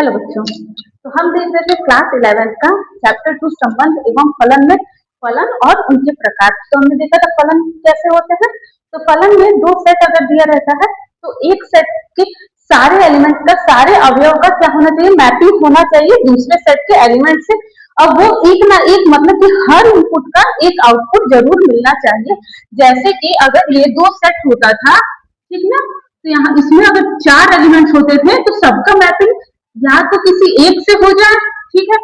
Hello बच्चों, तो हम देख रहे थे क्लास 11 का चैप्टर 2 संबंध एवं फलन में फलन और उनके प्रकार। तो हमने देखा था फलन कैसे होते हैं। तो फलन में दो सेट अगर दिया रहता है तो एक सेट के सारे एलिमेंट्स का, सारे अवयव का क्या होना चाहिए, मैपिंग होना चाहिए दूसरे सेट के एलिमेंट से। अब वो एक ना एक मतलब कि हर इनपुट का एक आउटपुट जरूर मिलना चाहिए। जैसे कि अगर ये दो सेट होता था, ठीक ना, तो यहाँ इसमें अगर 4 एलिमेंट्स होते थे तो सबका मैपिंग या तो किसी एक से हो जाए, ठीक है,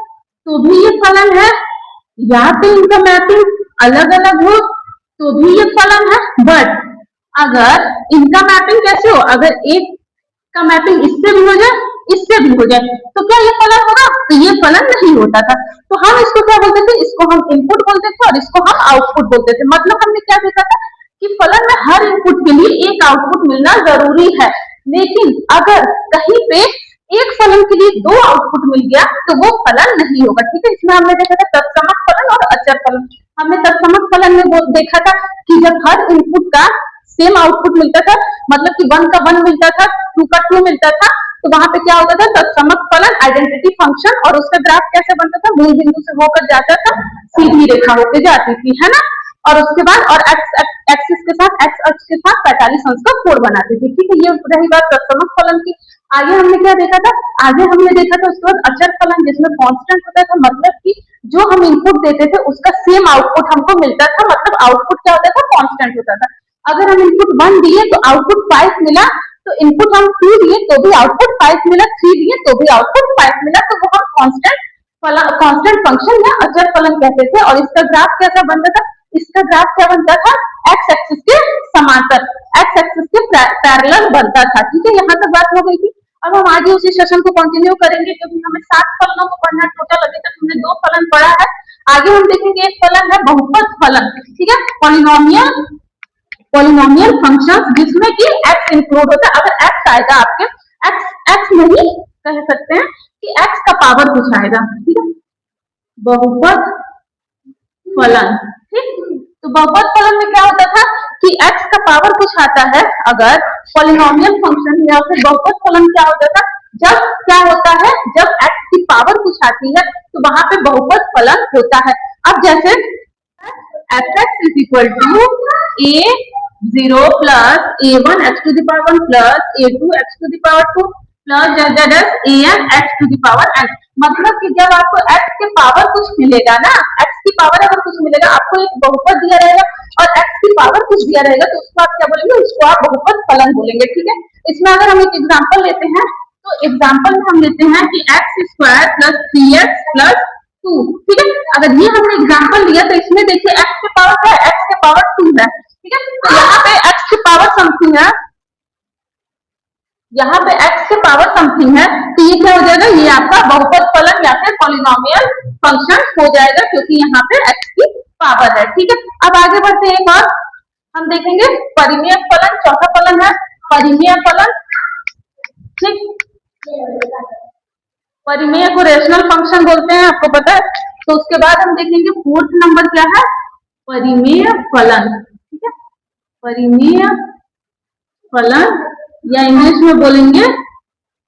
तो भी ये फलन है, या तो इनका मैपिंग अलग अलग हो तो भी ये फलन है। बट अगर इनका मैपिंग कैसे हो, अगर एक का मैपिंग इससे भी हो जाए, इससे भी हो जाए, तो क्या ये फलन होगा? तो ये फलन नहीं होता था। तो हम इसको क्या बोलते थे, इसको हम इनपुट बोलते थे और इसको हम आउटपुट बोलते थे। मतलब हमने क्या देखा था कि फलन में हर इनपुट के लिए एक आउटपुट मिलना जरूरी है, लेकिन अगर कहीं पे एक फलन के लिए दो आउटपुट मिल गया तो वो फलन नहीं होगा, ठीक है। इसमें हमने देखा था तत्समक फलन और अचर फलन। हमने तत्समक फलन में देखा था कि जब हर इनपुट का सेम आउटपुट मिलता था, मतलब कि 1 का 1 मिलता था, 2 का 2 मिलता था, तो वहां पे क्या होता था, तत्समक फलन आइडेंटिटी फंक्शन, और उसका ग्राफ कैसे बनता था, मूल बिंदु से होकर जाता था, सीधी रेखा होकर जाती थी, है ना। और उसके बाद और एक्सिस के साथ, एक्स अक्ष के साथ 45 अंश का कोण बनाते थे, ठीक है। ये रही बात तत्समक फलन की। आगे हमने क्या देखा था, आगे हमने देखा था उसके बाद अचर फलन, जिसमें कांस्टेंट होता था, मतलब कि जो हम इनपुट देते थे उसका सेम आउटपुट हमको मिलता था, मतलब आउटपुट क्या होता था, कांस्टेंट होता था। अगर हम इनपुट 1 दिए तो आउटपुट 5 मिला, तो इनपुट हम 2 दिए तो भी आउटपुट 5 मिला, 3 दिए तो भी आउटपुट 5 मिला, तो वो हम कांस्टेंट फंक्शन या अचर फलन कहते थे। और इसका ग्राफ कैसा बनता था, इसका ग्राफ क्या बनता था, एक्स एक्सिस के समांतर, एक्स एक्सिस के पैरेलल बनता था, ठीक है। यहाँ तक बात हो गई थी। अब हम आगे उसी सेशन को कंटिन्यू करेंगे, क्योंकि हमें 7 फलनों को पढ़ना है टोटल। अभी तक हमने 2 फलन पढ़ा है, आगे हम देखेंगे एक फलन है बहुपद फलन, ठीक है, पॉलिनोमियल फंक्शंस जिसमें कि x इंक्लूड होता है। अगर x आएगा आपके, x नहीं कह सकते हैं कि x का पावर कुछ आएगा, ठीक है, बहुपद फलन, ठीक। तो बहुपद फलन में क्या होता था कि x का पावर कुछ आता है। अगर पॉलिनोमियल फंक्शन या फिर बहुपद फलन क्या होता था, जब क्या होता है, जब x की पावर कुछ आती है तो वहां पे बहुपद फलन होता है। अब जैसे fx is equal to a0 plus a1 x to the power 1 plus a2 x to the power 2 plus an x to the power n। मतलब कि जब आपको x के पावर कुछ मिलेगा ना, x की पावर अगर कुछ मिलेगा, आपको एक बहुपद दिया रहेगा और x की पावर कुछ दिया रहेगा, तो उसको आप क्या बोलेंगे, उसको आप बहुपद फलन बोलेंगे, ठीक है। इसमें अगर हम एक एग्जांपल लेते हैं, तो एग्जांपल में हम लेते हैं कि x square plus 3x plus 2, ठीक है। अगर ये हमने एग्जांपल लिया तो इसमें देखिए x के पावर क्या है, x के पावर 2 है, ठीक है। तो यहाँ पे x की पावर समथिंग है, यहाँ पे x के पावर समथिंग है, तो ये क्या हो जाएगा, ये आपका बहुपद फलन या फिर पॉलिनोमियल फंक्शन हो जाएगा, क्योंकि यहाँ पे x की पावर है, ठीक है। अब आगे बढ़ते हैं, एक और हम देखेंगे परिमेय फलन, चौथा फलन है परिमेय फलन, ठीक। परिमेय को रेशनल फंक्शन बोलते हैं, आपको पता है। तो उसके बाद हम देखेंगे 4th नंबर क्या है, परिमेय फलन, ठीक है, परिमेय फलन या इंग्लिश में बोलेंगे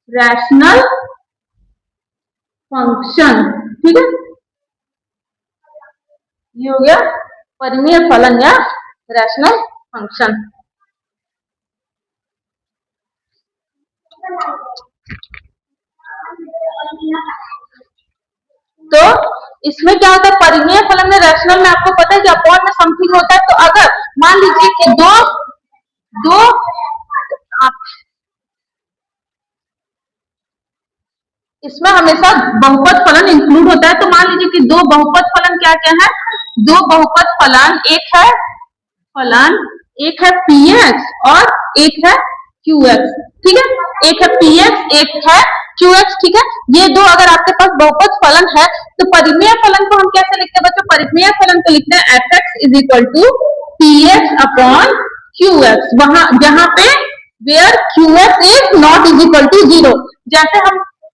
रैशनल फंक्शन, ठीक है। ये हो गया परिमेय फलन या रैशनल फंक्शन। तो इसमें क्या होता है, परिमेय फलन में रैशनल में आपको पता है कि अपॉन में समथिंग होता है। तो अगर मान लीजिए कि दो इसमें हमेशा बहुपद फलन इंक्लूड होता है। तो मान लीजिए कि दो बहुपद फलन क्या क्या है, दो बहुपद फलन, एक है px और एक है qx, ठीक है, एक है px एक है qx, ठीक है। ये दो अगर आपके पास बहुपद फलन है तो परिमेय फलन को हम कैसे लिखते हैं बच्चों, परिमेय फलन को लिखते हैं fx is equal to px upon qx, वहां जहां पे where qx is not is equal to 0। जैसे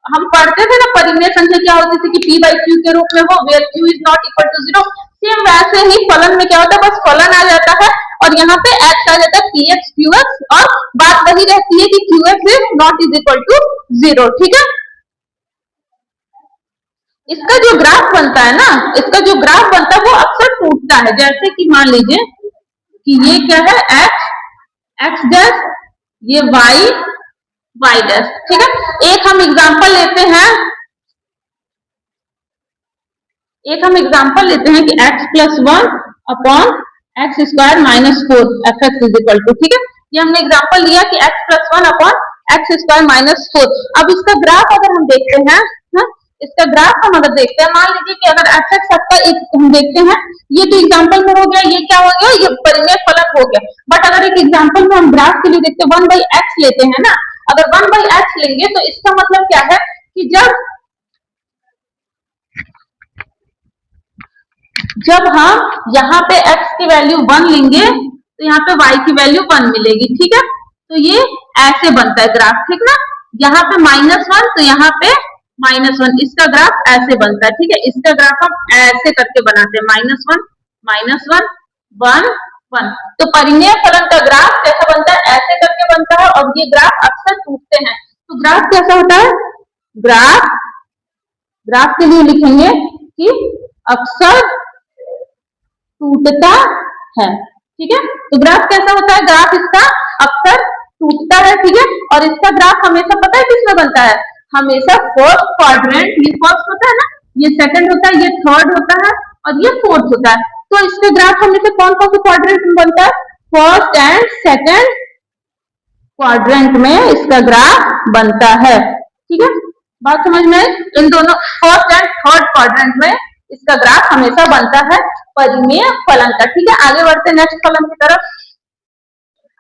हम पढ़ते थे ना, परिमेय संख्या क्या होती थी कि p by q के रूप में हो, where q is not equal to 0। Same वैसे ही फलन में क्या होता है, बस फलन आ जाता है और यहाँ पे x आ जाता है px qx, और बात वही रहती है कि qx is not is equal to 0, ठीक है। इसका जो ग्राफ बनता है ना, इसका जो ग्राफ बनता है वो अक्सर टूटता है। जैसे कि मान लीजिए कि ये क्या है, एक्स डैश, ये वाई डैश, ठीक है। एक हम एग्जांपल लेते हैं कि x plus 1 upon x square minus 4 f x is equal to, ठीक है। ये हमने एग्जांपल लिया कि x plus 1 upon x square minus 4। अब इसका ग्राफ अगर हम देखते हैं, इसका ग्राफ हम अगर देखते हैं, मान लीजिए कि अगर एफ एक्स आपका एक हम देखते हैं, ये तो एग्जांपल में हो गया, ये क्या हो गया, ये परिमेय फलन हो गया। बट अगर एक एग्जांपल में हम ग्राफ के लिए देखते हैं, 1/x लेते हैं ना, अगर 1/x लेंगे तो इसका मतलब क्या है कि जब हम यहाँ पे x की वैल्यू 1 लेंगे तो यहाँ पे y की वैल्यू 1 मिलेगी, ठीक है। तो ये ऐसे बनता है ग्राफ, ठीक ना। यहाँ पे -1 तो यहाँ पे -1, इसका ग्राफ ऐसे बनता है, ठीक है। इसका ग्राफ हम ऐसे करके बनाते हैं, -1 -1 1 1। तो परिमेय फलन का ग्राफ कैसा बनता है, ऐसे करके बनता है, और ये ग्राफ अक्सर टूटते हैं। तो ग्राफ कैसा होता है, ग्राफ के लिए लिखेंगे कि अक्सर टूटता है, ठीक है। तो ग्राफ कैसा होता है, ग्राफ इसका अक्सर टूटता है, ठीक है। और इसका ग्राफ हमेशा पता है किसमें बनता है, हमेशा फर्स्ट क्वाड्रेंट, ये फर्स्ट होता है ना, ये सेकंड होता है, ये थर्ड होता है, और ये फोर्थ होता है। तो इसका ग्राफ हमेशा कौन कौन से क्वाड्रेंट में बनता है, फर्स्ट एंड सेकंड क्वाड्रेंट में इसका ग्राफ बनता है, ठीक है। बात समझ में, इन दोनों फर्स्ट एंड थर्ड क्वाड्रेंट में इसका ग्राफ हमेशा बनता है परिमेय फलन का, ठीक है। आगे बढ़ते हैं नेक्स्ट फलन की तरफ।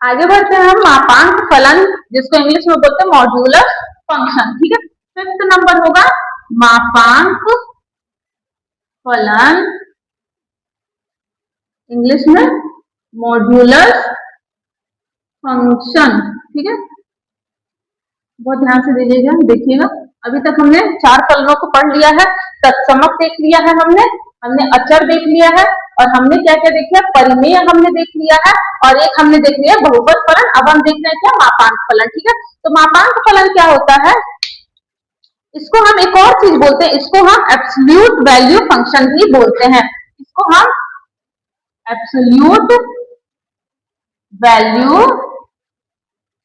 आगे बढ़ते हैं हम मापांक फलन, जिसको इंग्लिश में बोलते हैं मॉड्यूलस फंक्शन, ठीक है। फिफ्थ नंबर होगा मापांक फलन, इंग्लिश में मॉड्यूलस फंक्शन, ठीक है। बहुत ध्यान से दीजिएगा, देखिएगा। अभी तक हमने 4 फलनों को पढ़ लिया है, तत्समक देख लिया है, हमने अचर देख लिया है, और हमने क्या क्या देखा, परिमेय हमने देख लिया है, और एक हमने देख लिया बहुपद फलन। अब हम देख रहे हैं क्या, मापांक फलन, ठीक है। तो मापांक फलन क्या होता है, इसको हम एक और चीज बोलते हैं, इसको हम एब्सोल्यूट वैल्यू फंक्शन भी बोलते हैं, इसको हम एब्सोल्यूट वैल्यू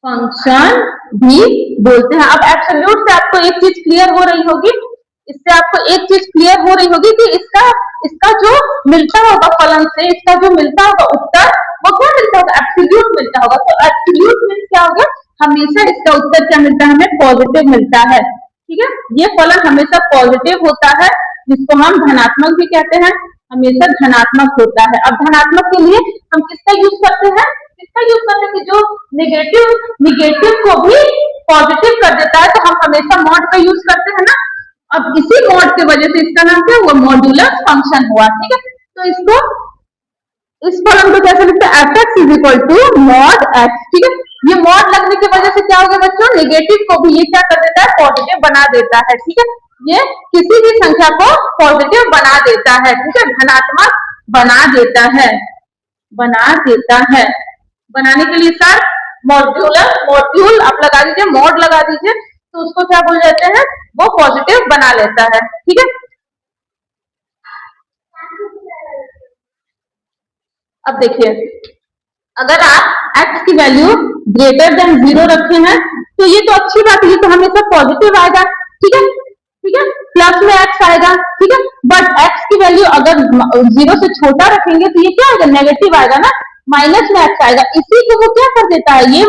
फंक्शन भी बोलते हैं। अब एब्सोल्यूट से आपको एक चीज क्लियर हो रही होगी, इससे आपको एक चीज क्लियर हो रही होगी कि इसका जो मिलता होगा फलन से, इसका जो मिलता होगा उत्तर, वो क्या मिलता होगा, एब्सोल्यूट मिलता होगा। तो एब्सोल्यूट मींस क्या हो गया, हमेशा इसका उत्तर क्या मिलता है, हमें पॉजिटिव मिलता है, ठीक है। ये फलन हमेशा पॉजिटिव होता है, जिसको हम धनात्मक भी कहते हैं, हमेशा धनात्मक होता है। अब धनात्मक के लिए हम किसका यूज करते हैं, कि जो निगेटिव को भी पॉजिटिव कर देता है, तो हम हमेशा मॉड का यूज करते हैं ना। अब इसी मॉड की वजह से इसका नाम क्या हुआ, मॉड्यूलस फंक्शन हुआ, ठीक है। तो इसको, इस फलन को कैसे लिखते हैं, f x is equal to mod x, ठीक है। ये मॉड लगने की वजह से क्या हो गया बच्चों, नेगेटिव को भी ये क्या कर देता है, पॉजिटिव बना देता है, ठीक है। ये किसी भी संख्या को पॉजिटिव बना देता है, ठीक है, धनात्मक बना देता है, बनाने के लिए सर मॉड्यूल आप लगा दीजिए, मॉड लगा दीजिए, तो उसको क्या बोल जाते हैं, वो पॉजिटिव बना लेता है, ठीक है। अब देखिए, अगर आप x की वैल्यू ग्रेटर देन 0 रखे हैं, तो ये तो अच्छी बात है, ये तो हमेशा पॉजिटिव आएगा, ठीक है, प्लस में x आएगा, ठीक है। बट x की वैल्यू अगर 0 से छोटा रखेंगे तो ये क्या आएगा, नेगेटिव आएगा ना, माइनस में x आएगा। इसी को वो क्या कर देता है, ये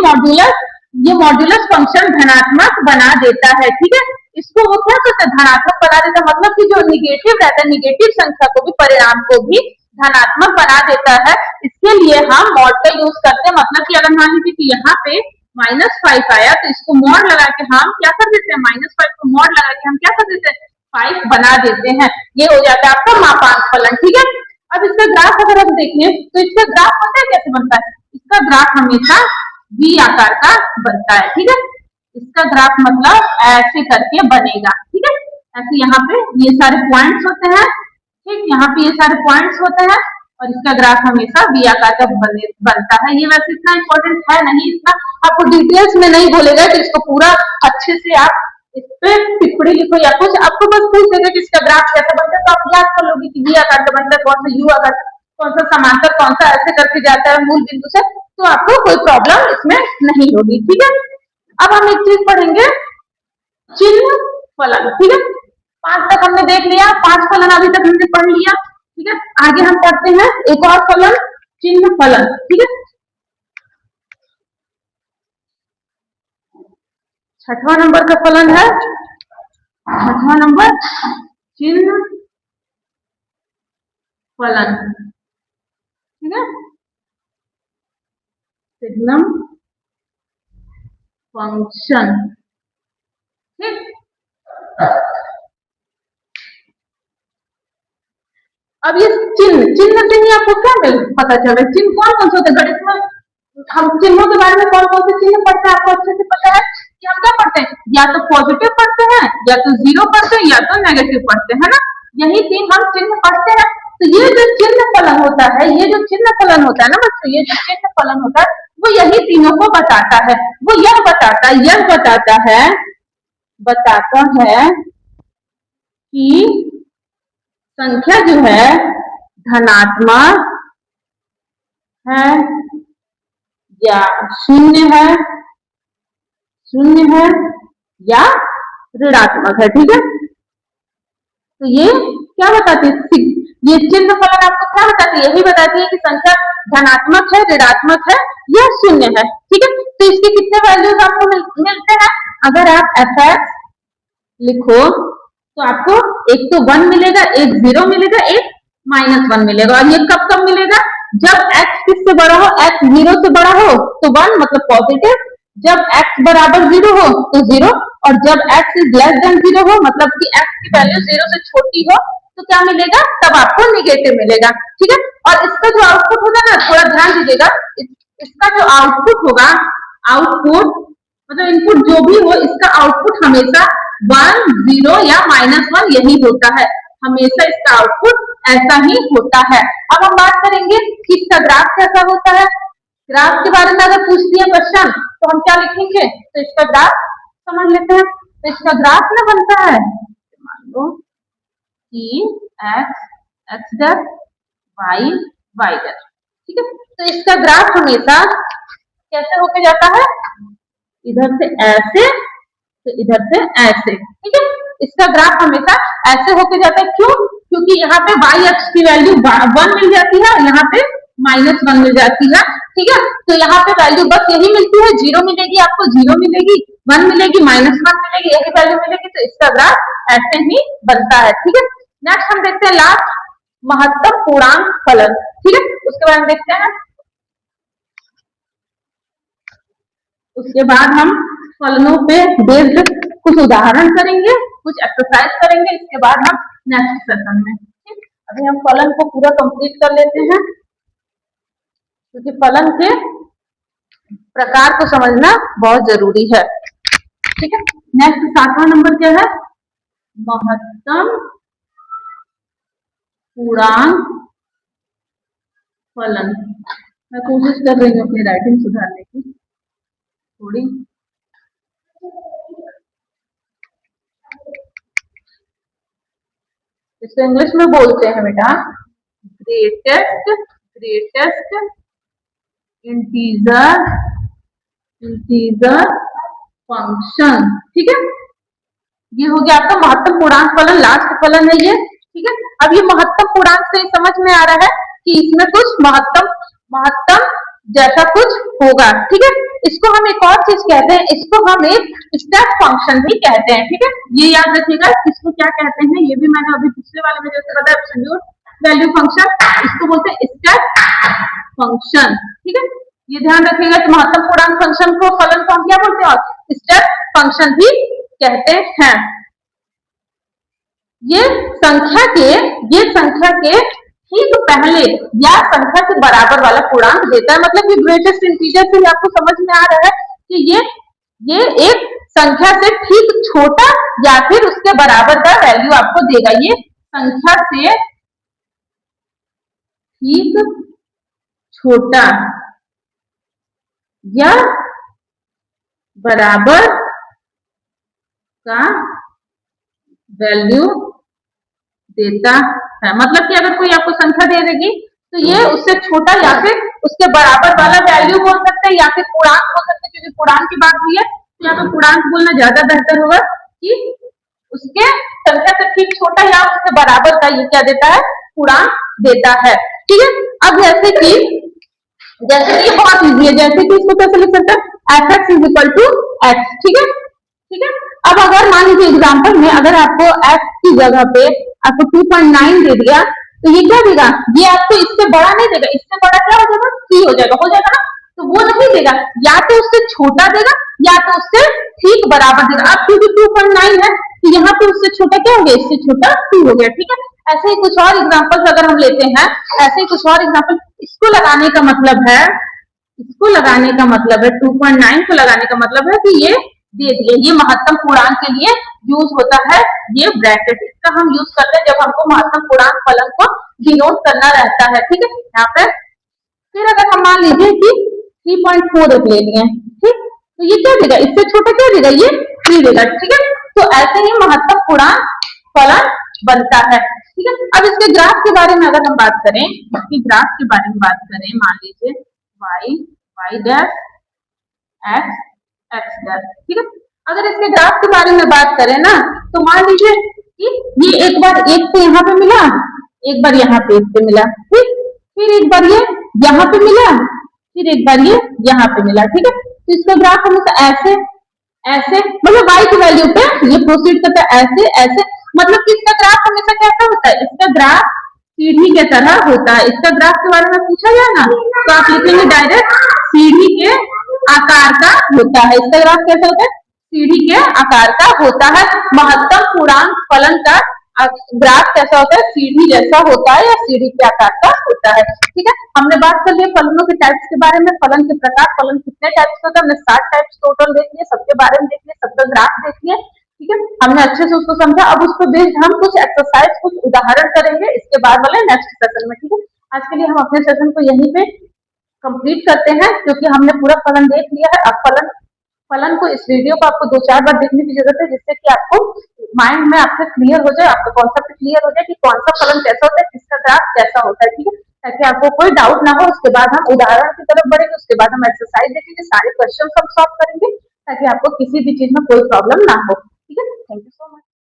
मॉड्यूलस फंक्शन धनात्मक बना देता है, ठीक है। इसको वो क्या करता है, धनात्मक बना देता है, मतलब कि जो निगेटिव रहता है, निगेटिव संख्या को भी, परिणाम को भी धनात्मक बना देता है। इसके लिए हम मॉड का यूज करते हैं, मतलब कि अगर मान लीजिए कि यहाँ पे -5 आया, तो इसको मॉड लगा के हम क्या कर देते हैं, -5 को मॉड लगा के हम क्या कर देते हैं, 5 बना देते हैं। ये हो जाता है आपका मापांक फलन, ठीक है। अब इसका ग्राफ अगर हम देखें, तो इसका ग्राफ पता है कैसे बनता है, इसका ग्राफ हमेशा V आकार का बनता है, ठीक है। इसका ग्राफ मतलब ऐसे करके बनेगा, ठीक है। ऐसे यहाँ पे ये सारे पॉइंट्स होते हैं, ठीक, यहाँ पे ये सारे पॉइंट्स होते हैं, और इसका ग्राफ हमेशा V आकार का बनता है। ये वैसे इतना इंपॉर्टेंट है नहीं, इतना आपको डिटेल्स में नहीं बोलेगा कि इसको पूरा अच्छे से आप इस पे टिप्पणी लिखो या कुछ, आपको बस पूछ देगा कि इसका ग्राफ कैसा बनता है, तो आप याद कर लोगे कि V आकार का बनता है, कौन सा U आकार, कौन सा समांतर, कौन सा ऐसे करके जाता है मूल बिंदु से, तो आपको कोई प्रॉब्लम इसमें नहीं होगी। ठीक है, अब हम एक चीज पढ़ेंगे, चिन्ह फलन। ठीक है, 5 तक हमने देख लिया, 5 फलन अभी तक हमने पढ़ लिया। ठीक है, आगे हम पढ़ते हैं एक और फलन, चिन्ह फलन। ठीक है, 6वां नंबर का फलन है, 6वां नंबर चिन्ह फलन। ठीक है, सिग्नम फंक्शन। ठीक, अब ये चिन्ह, चिन्ह से ही आपको क्या पता चल रहा है, चिन्ह कौन कौन से होते हैं गणित में, हम चिन्हों के बारे में कौन कौन से चिन्ह पढ़ते हैं, आपको अच्छे से पता है कि हम क्या पढ़ते हैं, या तो पॉजिटिव पढ़ते हैं, या तो जीरो पढ़ते हैं, या तो नेगेटिव पढ़ते हैं ना, यही 3 हम चिन्ह पढ़ते हैं। तो ये जो चिन्ह फलन होता है, ये जो चिन्ह फलन होता है ना बच्चों, ये जो चिन्ह फलन होता है वो यही तीनों को बताता है। वो यह बताता है कि संख्या जो है धनात्मक है या शून्य है या ऋणात्मक है। ठीक है, तो ये क्या बताती है, ये चिन्ह फलन आपको क्या बताती है, यही बताती है कि संख्या धनात्मक है, ऋणात्मक है या शून्य है। ठीक है, तो इसके कितने वैल्यूज आपको मिलते हैं, अगर आप fx लिखो तो आपको एक तो 1 मिलेगा, एक 0 मिलेगा, एक -1 मिलेगा। और ये कब कब मिलेगा, जब x किससे बड़ा हो, x 0 से बड़ा हो तो 1 मतलब पॉजिटिव, जब x बराबर 0 हो तो 0, और जब x इज लेस देन 0 हो मतलब कि x की वैल्यू 0 से छोटी हो तो क्या मिलेगा, तब आपको निगेटिव मिलेगा। ठीक है, और इसका जो आउटपुट होगा ना, थोड़ा ध्यान दीजिएगा, इसका जो आउटपुट होगा, आउटपुट मतलब इनपुट जो भी हो, इसका आउटपुट हमेशा 1, 0 या -1 यही होता है, हमेशा इसका आउटपुट ऐसा ही होता है। अब हम बात करेंगे कि इसका ग्राफ कैसा होता है। ग्राफ के बारे में अगर पूछ दिया क्वेश्चन तो हम क्या लिखेंगे, तो इसका ग्राफ समझ लेते हैं। तो इसका ग्राफ ना बनता है, मान लो कि x x dash y y dash. ठीक है, तो इसका ग्राफ हमेशा कैसे होके जाता है, इधर से ऐसे तो इधर से ऐसे। ठीक है, इसका ग्राफ हमेशा ऐसे होके जाता है, क्यों, क्योंकि यहाँ पे y अक्ष की वैल्यू 1 मिल जाती है, यहाँ पे -1 मिल जाती है। ठीक है, तो यहाँ पे वैल्यू बस यही मिलती है, 0 मिलेगी आपको, 0 मिलेगी, 1 मिलेगी, -1 मिलेगी, यही वैल्यू मिलेगी। तो इसका ग्राफ ऐसे ही बनता है। ठीक है, नेक्स्ट हम देखते हैं लास्ट, महत्तम पूर्णांक फलन। ठीक है, उसके बाद हम देखते हैं, उसके बाद हम फलनों पे बेस्ड कुछ उदाहरण करेंगे, कुछ एक्सरसाइज करेंगे, इसके बाद हम नेक्स्ट सेशन में। ठीक, अभी हम फलन को पूरा कंप्लीट कर लेते हैं, क्योंकि फलन के प्रकार को समझना बहुत जरूरी है। ठीक है, नेक्स्ट 7वां नंबर क्या है, महत्तम पूर्णांक फलन। मैं कोशिश कर रही हूँ अपनी राइटिंग सुधारने की थोड़ी, इसको इंग्लिश में बोलते हैं बेटा ग्रेटेस्ट इंटीजर फंक्शन। ठीक है, ये हो गया आपका महत्तम पूर्णांक फलन, लास्ट फलन है ये। ठीक है, अब ये महत्तम पूर्णांक से समझ में आ रहा है कि इसमें कुछ महत्तम जैसा कुछ होगा। ठीक है, इसको हम एक और चीज कहते हैं, इसको हम एक स्टेप फंक्शन भी कहते हैं। ठीक है, ये याद रखिएगा इसको क्या कहते हैं, ये भी मैंने अभी पिछले वाले में जैसे बताया एब्सोल्यूट वैल्यू फंक्शन, इसको बोलते हैं स्टेप फंक्शन। ठीक है, ये ध्यान रखिएगा कि महत्तम पूर्णांक फंक्शन को फलन को हम क्या बोलते हैं, और स्टेप फंक्शन भी कहते हैं। ये संख्या के ठीक पहले या संख्या के बराबर वाला पूर्णांक देता है, मतलब कि ग्रेटेस्ट इंटीजर से आपको समझ में आ रहा है कि ये एक संख्या से ठीक छोटा या फिर उसके बराबर का वैल्यू आपको देगा। ये संख्या से ठीक छोटा या बराबर का वैल्यू देता है। मतलब कि अगर कोई आपको संख्या दे देगी तो ये उससे छोटा या फिर उसके बराबर वाला वैल्यू बोल सकते हैं या फिर पूर्णांक बोल सकते हैं, क्योंकि पूर्णांक की बात हुई है तो यहाँ पे पूर्णांक बोलना ज्यादा बेहतर होगा कि उसके संख्या से ठीक छोटा या उसके बराबर का ये क्या देता है, पूर्णांक देता है। ठीक है, अब जैसे कि बहुत इजी है, जैसे कि इसको कैसे लिख सकते हैं, f x is equal to x. ठीक है, ठीक है। अब अगर मान लीजिए एग्जाम्पल में अगर आपको f की जगह पे आपको 2.9 दे दिया तो ये क्या देगा, ये आपको इससे बड़ा नहीं देगा, इससे बड़ा क्या हो जाएगा, 3 हो जाएगा ना, तो वो नहीं देगा, या तो उससे छोटा देगा या तो उससे ठीक बराबर देगा। अब क्योंकि 2.9 है तो यहाँ पे उससे छोटा क्या हो गया, इससे छोटा 2 हो गया। ठीक है, ऐसे ही कुछ और एग्जाम्पल अगर हम लेते हैं, ऐसे ही कुछ और एग्जाम्पल, इसको लगाने का मतलब है, इसको लगाने का मतलब है 2.9 को लगाने का मतलब है कि ये दे दिए, ये महत्तम पूर्णांक के लिए यूज होता है ये ब्रैकेट, इसका हम यूज करते हैं जब हमको महत्तम पूर्णांक फलन को डिनोट करना रहता है। ठीक है, यहाँ पे फिर अगर हम मान लीजिए कि 3.4 ले लिए, ठीक, तो ये क्या देगा, इससे छोटा क्या देगा, ये 3 देगा। ठीक है, तो ऐसे ही महत्तम पूर्णांक फलन बनता है। ठीक है, अब इसके ग्राफ के बारे में अगर हम बात करें, इसके ग्राफ के बारे में बात करें, मान लीजिए y dash x x dash. ठीक है, अगर इसके ग्राफ के बारे में बात करें ना तो मान लीजिए कि ये एक बार एक पे यहाँ पे मिला, एक बार यहाँ पे एक पे मिला, ठीक, फिर एक बार ये यहाँ पे मिला, फिर एक बार ये यहाँ पे मिला। ठीक है, तो इसका ग्राफ हमेशा ऐसे ऐसे, मतलब y की वैल्यू पे ये प्रोसीड करता है ऐसे ऐसे, मतलब कि इसका ग्राफ हमेशा कैसा होता है, इसका ग्राफ सीढ़ी के तरह होता है। इसका ग्राफ के बारे में पूछा जाए ना तो आप लिखेंगे डायरेक्ट सीढ़ी के आकार का होता है। इसका ग्राफ कैसा होता है, सीढ़ी के आकार का होता है। महत्तम पूर्णांक फलन का ग्राफ कैसा होता है, सीढ़ी जैसा होता है या सीढ़ी के आकार का होता है। ठीक है, हमने बात कर ली फलनों के टाइप्स के बारे में, फलन के प्रकार, फलन कितने टाइप्स के होते हैं, हमने 7 टाइप्स टोटल देख लिए, सबके बारे में देख लिए, सबका ग्राफ देख लिए। ठीक है, हमने अच्छे से उसको समझा। अब उसको बेस्ड हम कुछ एक्सरसाइज, कुछ उदाहरण करेंगे इसके बाद वाले नेक्स्ट सेशन में। ठीक है, आज के लिए हम अपने सेशन को यहीं पे कंप्लीट करते हैं, क्योंकि हमने पूरा फलन देख लिया है। अब फलन को, इस वीडियो को आपको 2-4 बार देखने की जरूरत है, जिससे कि आपको माइंड में आपके क्लियर हो जाए, आपका कॉन्सेप्ट क्लियर हो जाए कि कौन सा फलन कैसा होता है, किसका ग्राफ कैसा होता है। ठीक है, ताकि आपको कोई डाउट ना हो। उसके बाद हम उदाहरण की तरफ बढ़ेंगे, उसके बाद हम एक्सरसाइज देखेंगे, सारे क्वेश्चन हम सॉल्व करेंगे, ताकि आपको किसी भी चीज में कोई प्रॉब्लम ना हो।